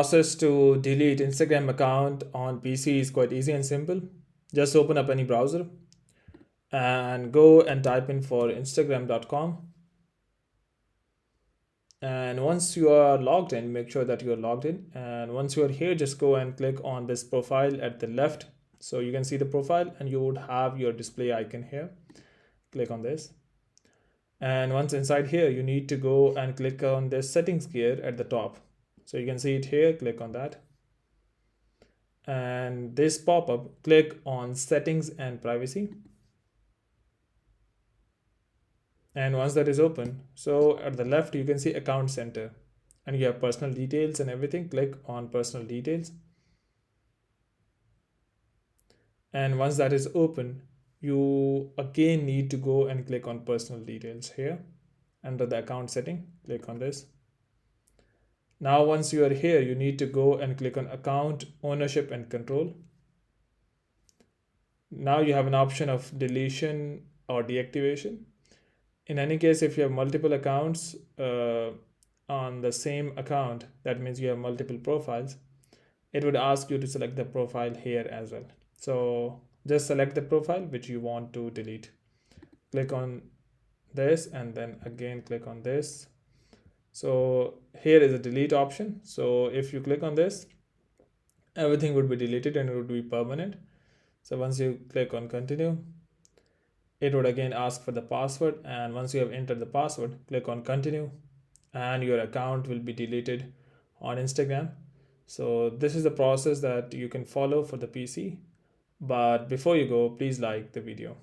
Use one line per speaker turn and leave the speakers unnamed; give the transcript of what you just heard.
Process to delete Instagram account on PC is quite easy and simple. Just open up any browser and go and type in for instagram.com. And once you are logged in, make sure that you are logged in. And once you are here, just go and click on this profile at the left. So you can see the profile and you would have your display icon here. Click on this. And once inside here, you need to go and click on this settings gear at the top. So you can see it here, click on that. And this pop-up, click on settings and privacy. And once that is open, so at the left you can see account center and you have personal details and everything. Click on personal details. And once that is open, you again need to go and click on personal details here under the account setting. Click on this. Now once you are here, you need to go and click on account ownership and control. Now you have an option of deletion or deactivation. In any case, if you have multiple accounts on the same account, that means you have multiple profiles, it would ask you to select the profile here as well. So just select the profile which you want to delete. Click on this and then again click on this. So here is a delete option. So if you click on this, everything would be deleted and it would be permanent. So once you click on continue, it would again ask for the password, and once you have entered the password, click on continue and your account will be deleted on Instagram. So this is the process that you can follow for the PC. But before you go, please like the video.